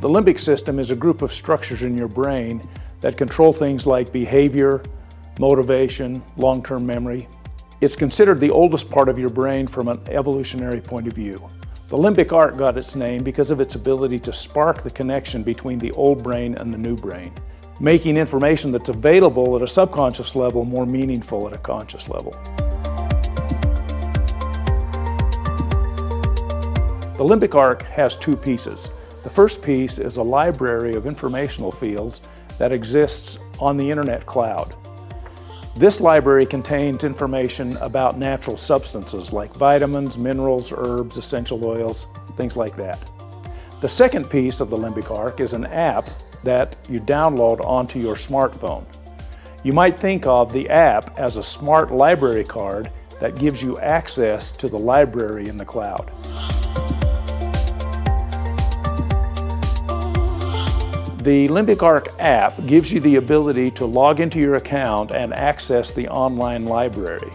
The limbic system is a group of structures in your brain that control things like behavior, motivation, long-term memory. It's considered the oldest part of your brain from an evolutionary point of view. The limbic arc got its name because of its ability to spark the connection between the old brain and the new brain, making information that's available at a subconscious level more meaningful at a conscious level. The limbic arc has two pieces. The first piece is a library of informational fields that exists on the internet cloud. This library contains information about natural substances like vitamins, minerals, herbs, essential oils, things like that. The second piece of the limbic arc is an app that you download onto your smartphone. You might think of the app as a smart library card that gives you access to the library in the cloud. The Limbic Arc app gives you the ability to log into your account and access the online library.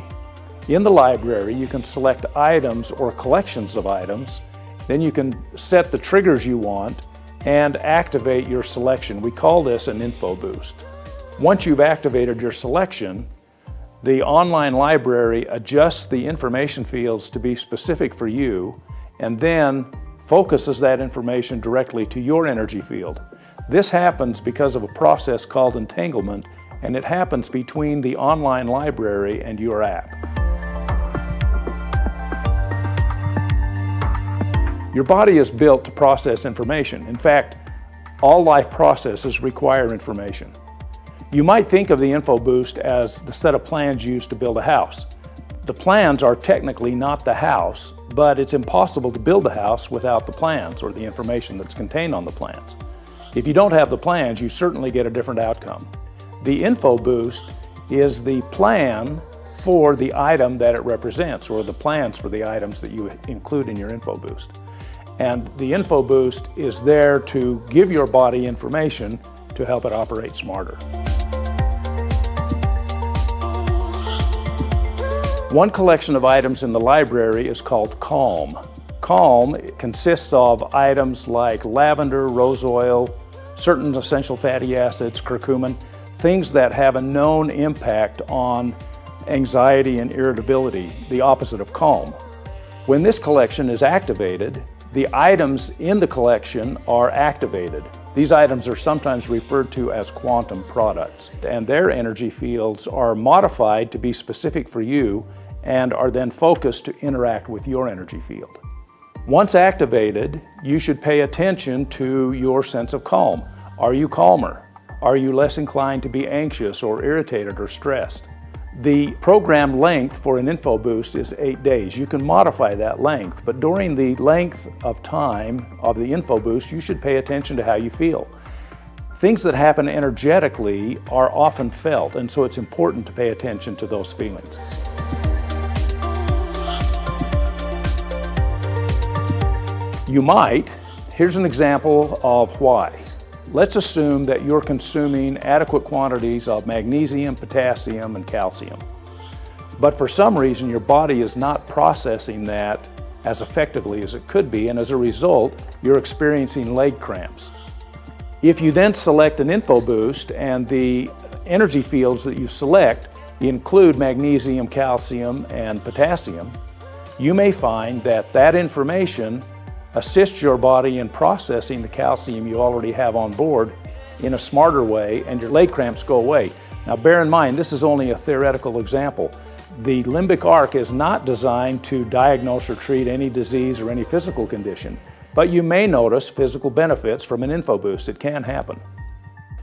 In the library, you can select items or collections of items. Then you can set the triggers you want and activate your selection. We call this an Infoboost. Once you've activated your selection, the online library adjusts the information fields to be specific for you and then focuses that information directly to your energy field. This happens because of a process called entanglement, and it happens between the online library and your app. Your body is built to process information. In fact, all life processes require information. You might think of the Infoboost as the set of plans used to build a house. The plans are technically not the house, but it's impossible to build a house without the plans or the information that's contained on the plans. If you don't have the plans, you certainly get a different outcome. The Infoboost is the plan for the item that it represents, or the plans for the items that you include in your Infoboost. And the Infoboost is there to give your body information to help it operate smarter. One collection of items in the library is called Calm. Calm consists of items like lavender, rose oil, certain essential fatty acids, curcumin, things that have a known impact on anxiety and irritability, the opposite of calm. When this collection is activated, the items in the collection are activated. These items are sometimes referred to as quantum products, and their energy fields are modified to be specific for you and are then focused to interact with your energy field. Once activated, you should pay attention to your sense of calm. Are you calmer? Are you less inclined to be anxious or irritated or stressed? The program length for an Infoboost is 8 days. You can modify that length, but during the length of time of the Infoboost, you should pay attention to how you feel. Things that happen energetically are often felt, and so it's important to pay attention to those feelings. You might. Here's an example of why. Let's assume that you're consuming adequate quantities of magnesium, potassium, and calcium. But for some reason, your body is not processing that as effectively as it could be, and as a result, you're experiencing leg cramps. If you then select an Infoboost and the energy fields that you select include magnesium, calcium, and potassium, you may find that that information assists your body in processing the calcium you already have on board in a smarter way, and your leg cramps go away. Now bear in mind, this is only a theoretical example. The Limbic Arc is not designed to diagnose or treat any disease or any physical condition, but you may notice physical benefits from an Infoboost. It can happen.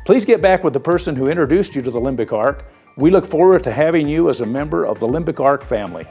Please get back with the person who introduced you to the Limbic Arc. We look forward to having you as a member of the Limbic Arc family.